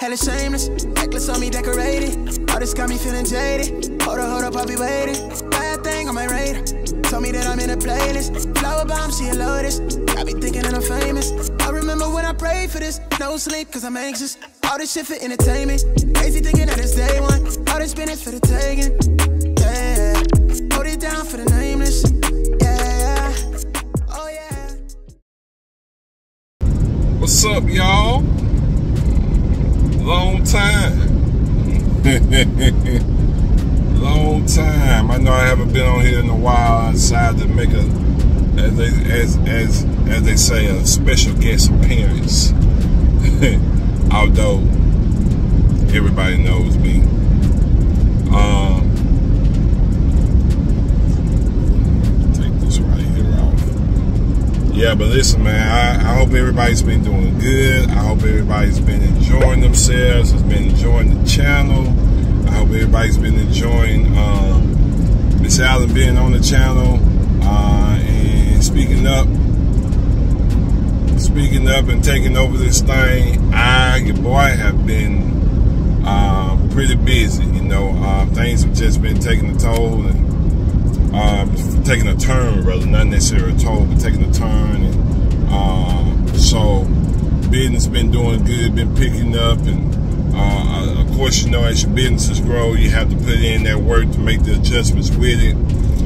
hella shameless. Necklace on me decorated. All this got me feeling jaded. Hold up, I'll be waiting. Bad thing on my radar. Told me that I'm in a playlist. Flower bomb, she a lotus. I be thinking that I'm famous. I remember when I prayed for this. No sleep, cause I'm anxious. All this shit for entertainment. Crazy thinking that it's day one. All this business for the taking. Yeah. Hold it down for the nameless. Yeah. Oh yeah. What's up, y'all? Long time. Long time. I know I haven't been on here in a while. I decided to make a, as they say, a special guest appearance. Although everybody knows me. Take this right here off. Yeah, but listen, man. I hope everybody's been doing good. I hope everybody's been enjoying themselves. Has been enjoying the channel. I hope everybody's been enjoying Miss Allen being on the channel and speaking up and taking over this thing. Your boy, have been pretty busy. You know, things have just been taking a toll and taking a turn, rather, not necessarily a toll, but taking a turn. And so business been doing good, been picking up, and of course, you know, as your businesses grow, you have to put in that work to make the adjustments with it.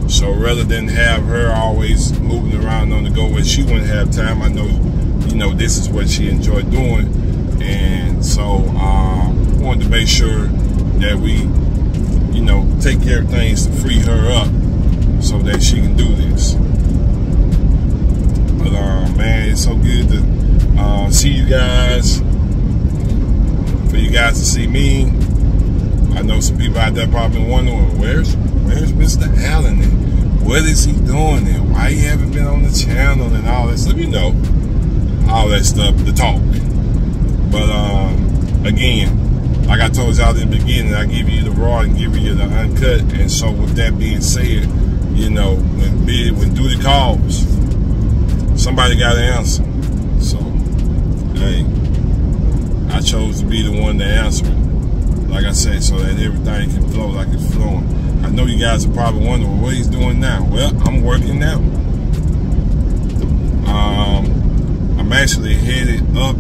So rather than have her always moving around on the go where she wouldn't have time, I know, you know, this is what she enjoyed doing. And so wanted to make sure that we, you know, take care of things to free her up so that she can do this. But man, it's so good to see you guys. For you guys to see me. I know some people out there probably wondering, where's Mr. Allen and what is he doing and why he haven't been on the channel and all that stuff, you know, all that stuff, the talk. But again, like I told y'all in the beginning, I give you the raw and give you the uncut. And so with that being said, you know, when duty calls, somebody got to answer. So, hey, I chose to be the one to answer it, like I said, so that everything can flow like it's flowing. I know you guys are probably wondering what he's doing now. Well, I'm working now. I'm actually headed up.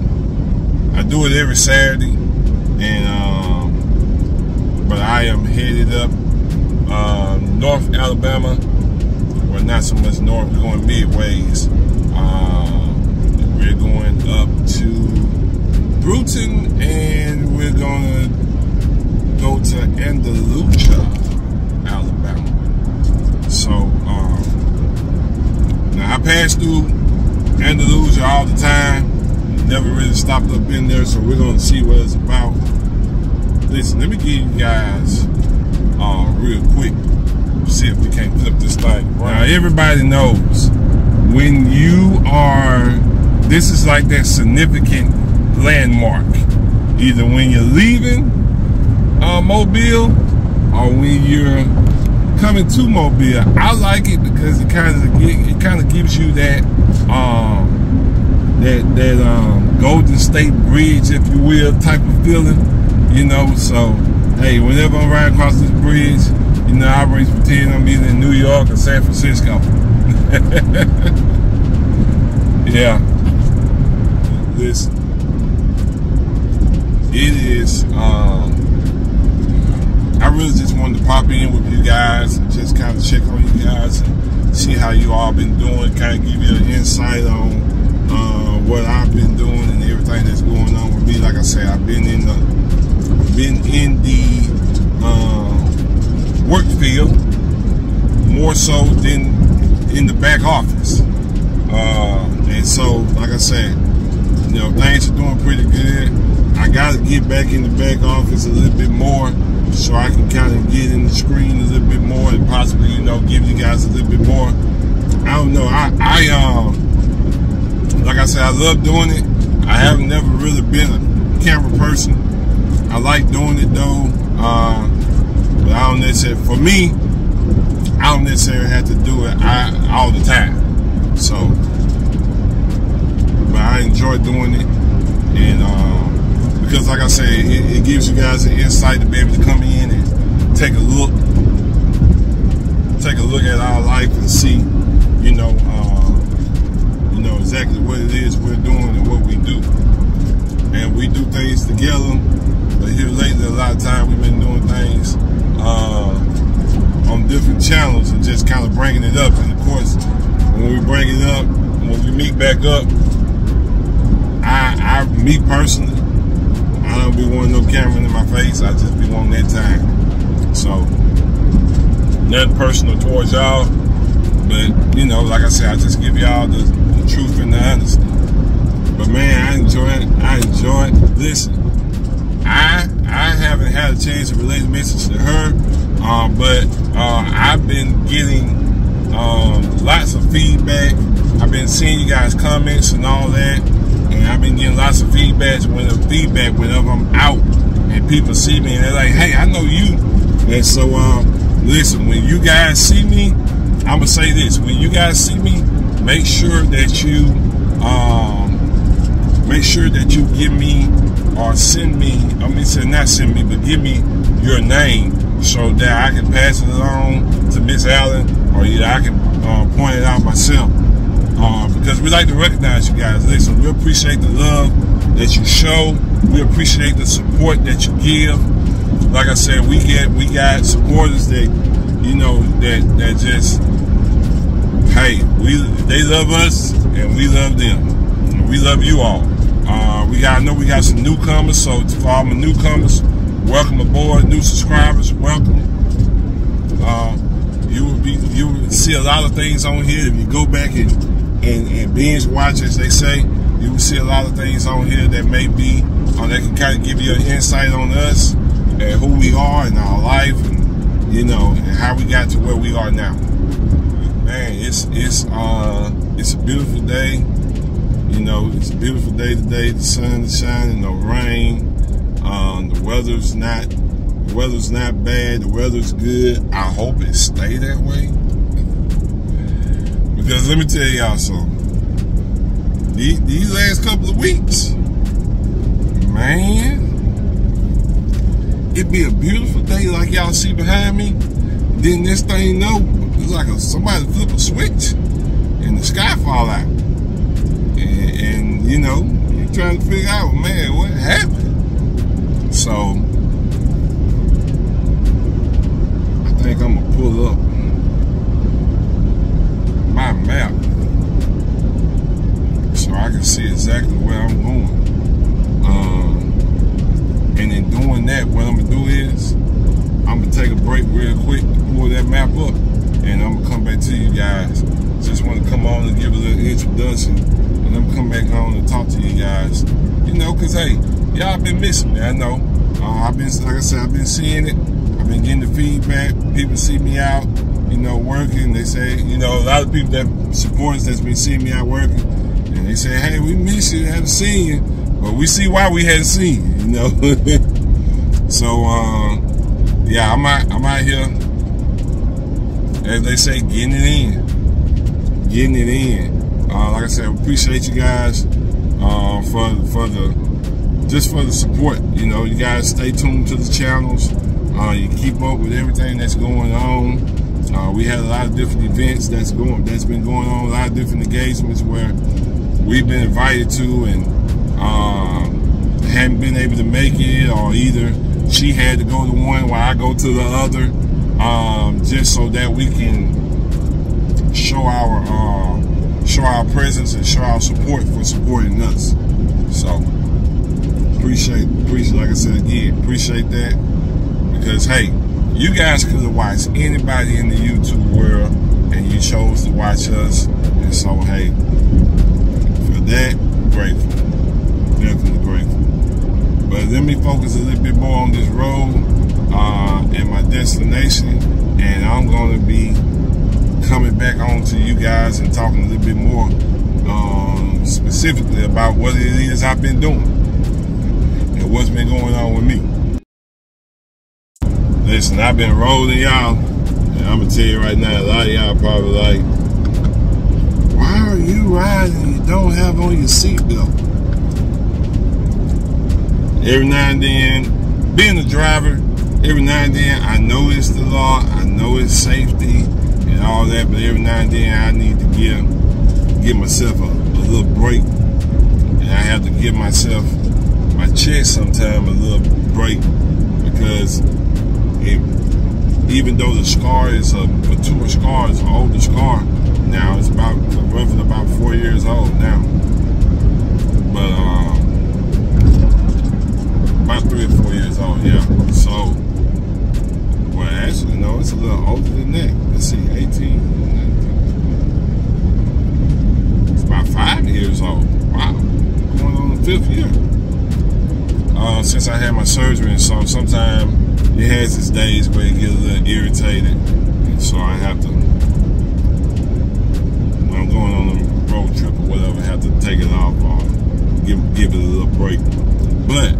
I do it every Saturday, and but I am headed up North Alabama. Well, not so much north. We're going midways. We're going up to Bruton, and we're gonna go to Andalusia, Alabama. So now I pass through Andalusia all the time. Never really stopped up in there, so we're gonna see what it's about. Listen, let me give you guys real quick. See if we can't flip this thing. Now everybody knows when you are. This is like that significant landmark, either when you're leaving Mobile or when you're coming to Mobile. I like it because it kind of gives you that Golden State Bridge, if you will, type of feeling, you know. So hey, whenever I'm riding across this bridge, you know, I always pretend I'm either in New York or San Francisco. Yeah, listen. It is, I really just wanted to pop in with you guys and just kind of check on you guys and see how you all been doing, kind of give you an insight on what I've been doing and everything that's going on with me. Like I said, I've been in the work field more so than in the back office. And so, like I said, you know, things are doing pretty good. I got to get back in the back office a little bit more so I can kind of get in the screen a little bit more and possibly, you know, give you guys a little bit more. I don't know. Like I said, I love doing it. I have never really been a camera person. I like doing it though. But I don't necessarily, for me, I don't necessarily have to do it all the time. So, but I enjoy doing it. And because like I said, it gives you guys an insight to be able to come in and take a look at our life and see, you know, exactly what it is we're doing and what we do. And we do things together, but here lately, a lot of time we've been doing things on different channels and just kind of bringing it up. And of course, when we bring it up, when we meet back up, me personally, I don't be wanting no camera in my face. I just be wanting that time. So, nothing personal towards y'all, but you know, like I said, I just give y'all the truth and the honesty. But man, I enjoy it. Listen, I haven't had a chance to relay the message to her, but I've been getting lots of feedback. I've been seeing you guys' comments and all that, and I've been getting lots of feedback whenever I'm out and people see me and they're like, "Hey, I know you." And so, listen, when you guys see me, I'm gonna say this: when you guys see me, make sure that you give me or send me. I mean, not send me, but give me your name so that I can pass it along to Miss Allen, or either I can point it out myself. Because we like to recognize you guys. Listen, we appreciate the love that you show. We appreciate the support that you give. Like I said, we got supporters that, you know, that just, hey, they love us and we love them. And we love you all. I know we got some newcomers, so to all my newcomers, welcome aboard. New subscribers, welcome. You will see a lot of things on here if you go back and binge watch, as they say. You will see a lot of things on here that may be, that can kind of give you an insight on us and who we are in our life, and you know, and how we got to where we are now. Man, it's a beautiful day. You know, it's a beautiful day today. The sun is shining, no rain. The weather's not bad. The weather's good. I hope it stay that way. Because let me tell y'all something. These last couple of weeks, man, it'd be a beautiful day like y'all see behind me. Then this thing, it's like somebody flip a switch and the sky fall out. And you know, you're trying to figure out, man, what happened? So, I think I'm gonna pull up my map so I can see exactly where I'm going. And in doing that, what I'm gonna do is I'm gonna take a break real quick to pull that map up, and I'm gonna come back to you guys. Just want to come on and give a little introduction, and I'm come back on and talk to you guys. You know, cause hey, y'all been missing me. I know. Like I said, I've been seeing it. I've been getting the feedback. People see me out, you know, working. They say, you know, a lot of people that support us that's been seeing me out working, and they say, "Hey, we miss you, haven't seen you," but we see why we hadn't seen you, you know. So, yeah, I'm out here, as they say, getting it in. Like I said, I appreciate you guys for the support. You know, you guys stay tuned to the channels. You keep up with everything that's going on. We had a lot of different events that's been going on, a lot of different engagements where we've been invited to and hadn't been able to make it, or either she had to go to one while I go to the other, just so that we can show our presence and show our support for supporting us. So appreciate, like I said again, appreciate that, because hey, you guys could have watched anybody in the YouTube world and you chose to watch us, and so hey, for that, grateful, definitely grateful. But let me focus a little bit more on this road and my destination, and I'm going to be coming back on to you guys and talking a little bit more specifically about what it is I've been doing and what's been going on with me. Listen, I've been rolling, y'all, and I'm gonna tell you right now, a lot of y'all probably like, why are you riding and you don't have on your seatbelt? every now and then, being a driver, every now and then I know it's the law, I know it's safety and all that, but every now and then I need to give myself a little break, and I have to give myself my chest sometime a little break, because even though the scar is a mature scar, it's an older scar now, it's roughly about 4 years old now, but about 3 or 4 years old, yeah. So, well, actually, no, it's a little older than that. Let's see, 18, 19. It's about 5 years old. Wow, going on the 5th year. Since I had my surgery, and so sometimes it has its days where it gets a little irritated, and so I have to, when I'm going on a road trip or whatever, I have to take it off or give it a little break. But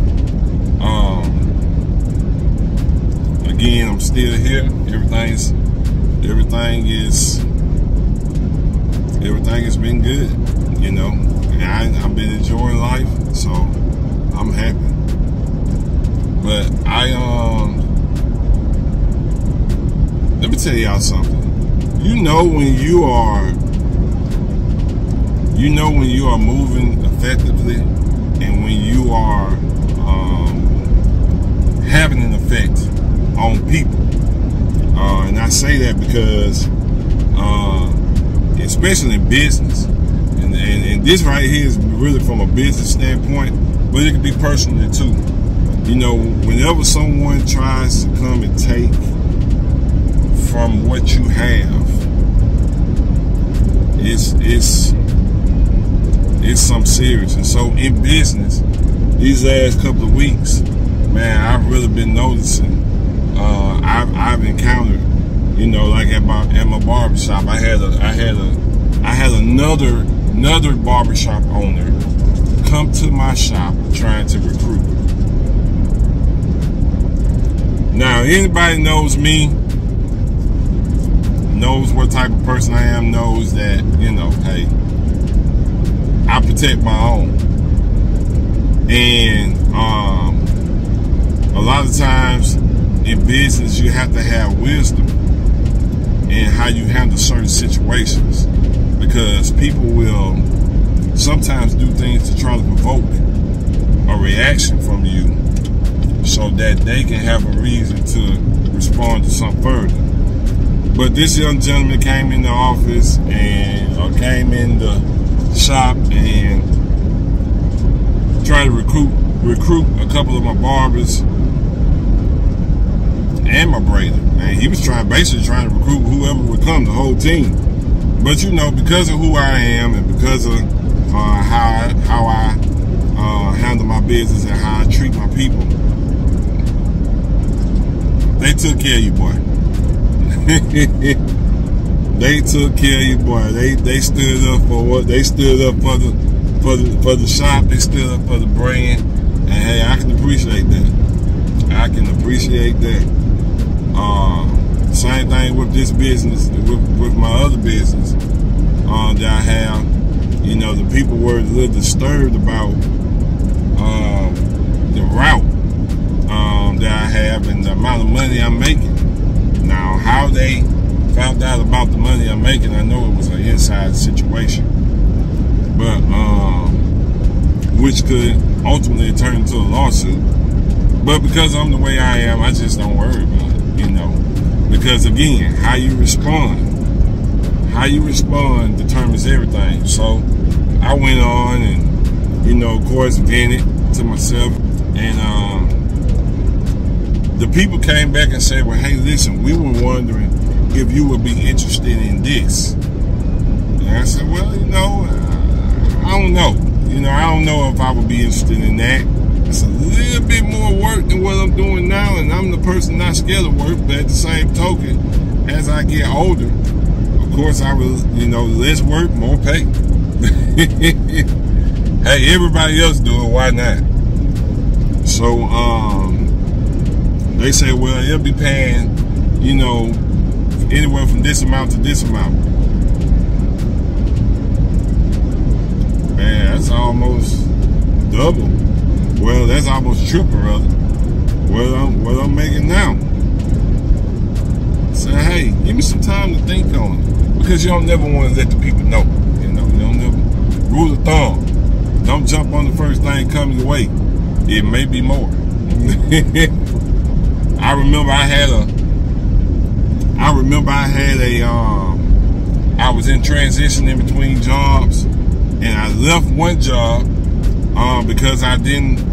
again, I'm still here. Everything has been good, you know. And I've been enjoying life, so I'm happy. But let me tell y'all something. You know when you are moving effectively, and when you are having an effect on people. And I say that because especially in business, and this right here is really from a business standpoint, but it can be personally too. You know, whenever someone tries to come and take from what you have, it's something serious. And so in business, these last couple of weeks, man, I've really been noticing. I've encountered, you know, like at my barbershop, I had another barbershop owner come to my shop trying to recruit. Now, anybody knows me, knows what type of person I am, knows that, you know, hey, I protect my own. And a lot of times in business, you have to have wisdom in how you handle certain situations, because people will sometimes do things to try to provoke a reaction from you so that they can have a reason to respond to something further. But this young gentleman came in the office or came in the shop and tried to recruit a couple of my barbers and my braider. Man, he was basically trying to recruit whoever would come, the whole team. But you know, because of who I am and because of how I handle my business and how I treat my people, they took care of you, boy. They took care of you, boy. They stood up for what they stood up for the shop. They stood up for the brand, and hey, I can appreciate that. I can appreciate that. Same thing with this business, with my other business that I have. You know, the people were a little disturbed about the route that I have and the amount of money I'm making. Now, how they found out about the money I'm making, I know it was an inside situation, but which could ultimately turn into a lawsuit. But because I'm the way I am, I just don't worry about it, you know. Because again, how you respond determines everything. So I went on and, you know, of course, vented to myself, and the people came back and said, well, hey, listen, we were wondering if you would be interested in this. And I said, well, you know, I don't know. You know, I don't know if I would be interested in that. It's a little bit more work than what I'm doing now, and I'm the person not scared of work, but at the same token, as I get older, of course, I will, you know, less work, more pay. Hey, everybody else do it, why not? So, they say, well, it'll be paying, you know, anywhere from this amount to this amount. Man, that's almost double. Well, that's almost triple, brother. What I'm making now. Say, hey, give me some time to think on it. Because you don't never want to let the people know. You don't never. Rule of thumb. Don't jump on the first thing coming your way. It may be more. I remember I was in transition in between jobs, and I left one job because I just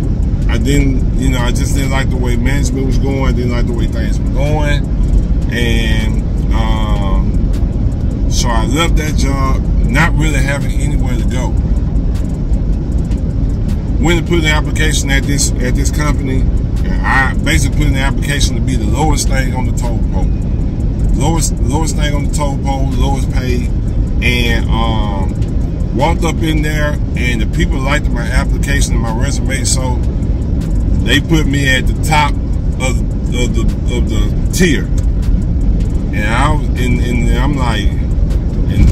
didn't like the way management was going. I didn't like the way things were going, and so I left that job, not really having anywhere to go. Went to put an application at this company, and I basically put in the application to be the lowest thing on the toll pole. Lowest thing on the toll pole, lowest paid, and walked up in there, and the people liked my application and my resume, so they put me at the top of the tier. And I'm like, and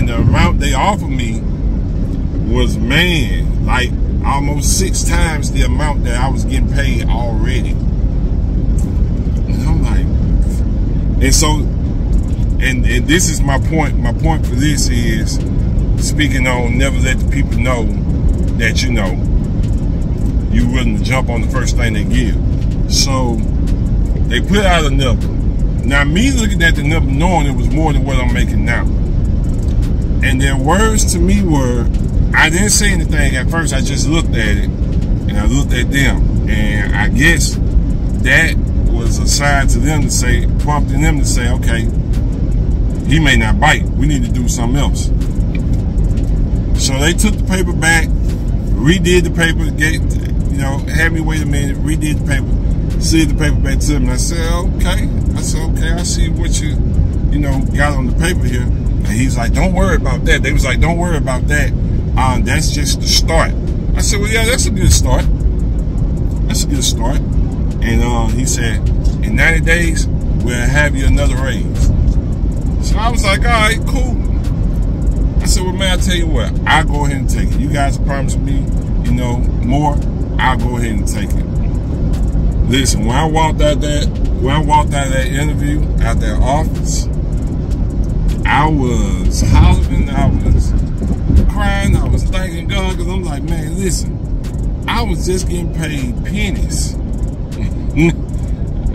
the amount they offered me was, man, like almost 6 times the amount that I was getting paid already. And I'm like, and so, and this is my point. My point for this is speaking on never let the people know that you're willing to jump on the first thing they give. So they put out a number. Now me looking at the number, knowing it was more than what I'm making now. And their words to me were, I didn't say anything at first, I just looked at it, and I looked at them. And I guess that was a sign to them to say, prompting them to say, okay, he may not bite, we need to do something else. So they took the paper back, redid the paper, had me wait a minute, redid the paper, slid the paper back to them, and I said, okay, I see what you got on the paper here. And he's like, don't worry about that. They was like, don't worry about that. That's just the start. I said, well, yeah, that's a good start. That's a good start. And he said, in 90 days, we'll have you another raise. So I was like, all right, cool. I said, well, man, I tell you what, I'll go ahead and take it. You guys promised me, more. I'll go ahead and take it. Listen, when I walked out of that interview, out that office, I was hollering, I was crying, I was thanking God, because I'm like, man, listen, I was just getting paid pennies.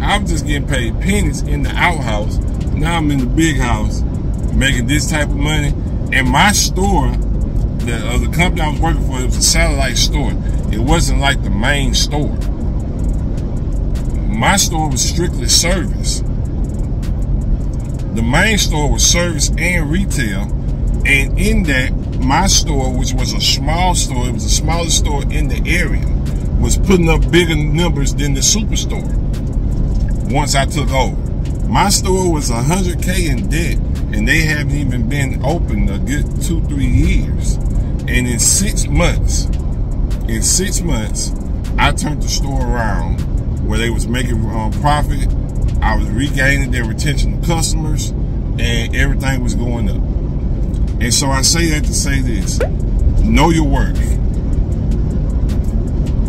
I was just getting paid pennies in the outhouse. Now I'm in the big house making this type of money. And my store, the company I was working for, it was a satellite store. It wasn't like the main store. My store was strictly service. The main store was service and retail. And in that, my store, which was a small store, it was the smallest store in the area, was putting up bigger numbers than the superstore once I took over. My store was $100K in debt, and they haven't even been open a good 2-3 years. And in 6 months, I turned the store around where they was making profit. I was regaining their retention of customers, and everything was going up. And so I say that to say this: know your worth.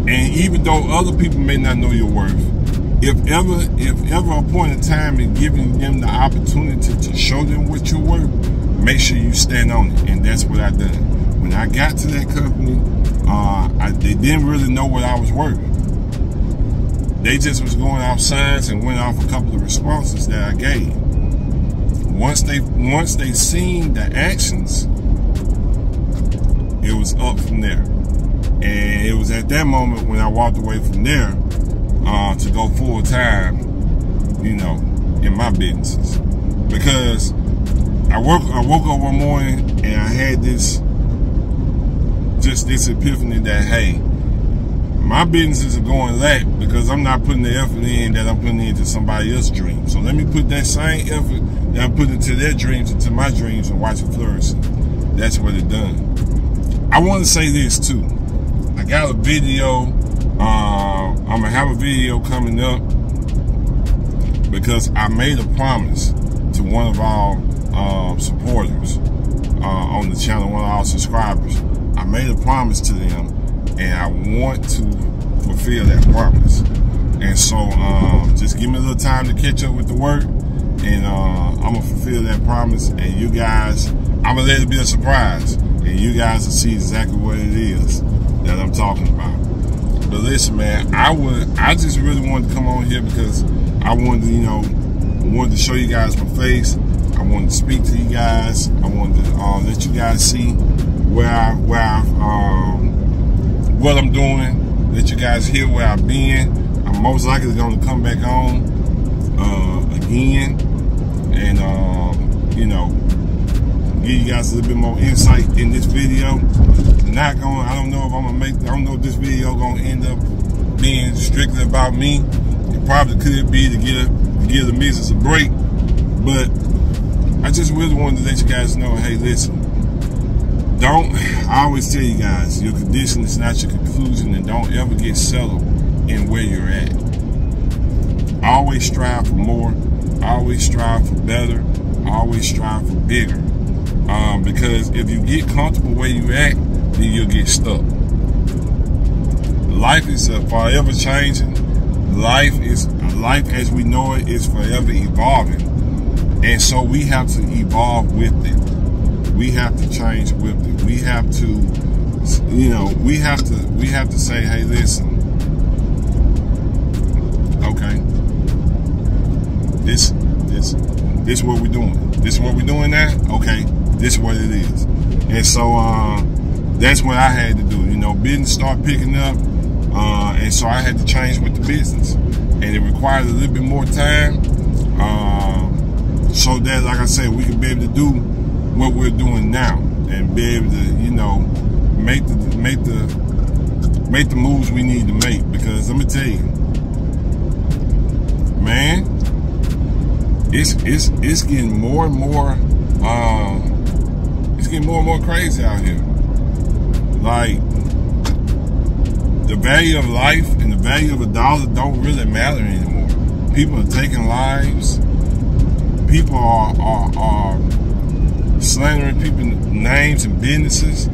And even though other people may not know your worth, if ever a point in time in giving them the opportunity to show them what you're worth, make sure you stand on it. And that's what I done. When I got to that company, they didn't really know what I was worth. They just was going off signs and went off a couple of responses that I gave. Once they seen the actions, it was up from there. And it was at that moment when I walked away from there to go full time, in my businesses. Because I woke up one morning and I had this epiphany that, hey, my businesses are going lack because I'm not putting the effort in that I'm putting into somebody else's dreams. So let me put that same effort that I'm putting into their dreams, into my dreams, and watch it flourish. That's what it done. I want to say this too. I got a video. I'm gonna have a video coming up because I made a promise to one of our supporters on the channel, one of our subscribers. I made a promise to them and I want to fulfill that promise. And so just give me a little time to catch up with the work, and I'm gonna fulfill that promise. And you guys, I'm gonna let it be a surprise, and you guys will see exactly what it is that I'm talking about. But listen, man, I just really wanted to come on here because I wanted to, wanted to show you guys my face. I wanted to speak to you guys. I wanted to let you guys see what I'm doing. Let you guys hear where I've been. I'm most likely going to come back on again, and give you guys a little bit more insight in this video. I don't know if I don't know if this video gonna end up being strictly about me. It probably could be to give the missus a break, but I just really wanted to let you guys know, hey, listen, I always tell you guys, your condition is not your conclusion, and don't ever get settled in where you're at. I always strive for more. I always strive for better. I always strive for bigger. Because if you get comfortable where you're at, then you'll get stuck. Life is forever changing. Life as we know it is forever evolving. And so we have to evolve with it. We have to change with it. We have to, we have to say, hey, listen, okay, this is what we're doing. This is what we're doing now. Okay, this is what it is. And so that's what I had to do. Business started picking up, and so I had to change with the business, and it required a little bit more time, so that, like I said, we could be able to do what we're doing now, and be able to, make the moves we need to make. Because let me tell you, man, it's getting more and more, it's getting more and more crazy out here. Like, the value of life and the value of a dollar don't really matter anymore. People are taking lives. People are slandering people's names and businesses,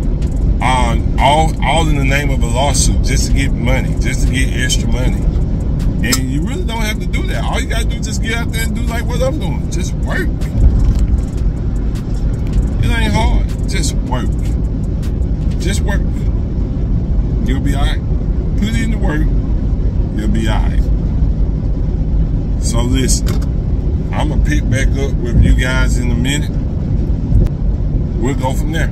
all in the name of a lawsuit, just to get money, just to get extra money. And you really don't have to do that. All you gotta do is just get out there and do like what I'm doing. Just work. It ain't hard. Just work. Just work. You'll be alright. Put in the work. You'll be alright. So listen, I'm gonna pick back up with you guys in a minute. We'll go from there.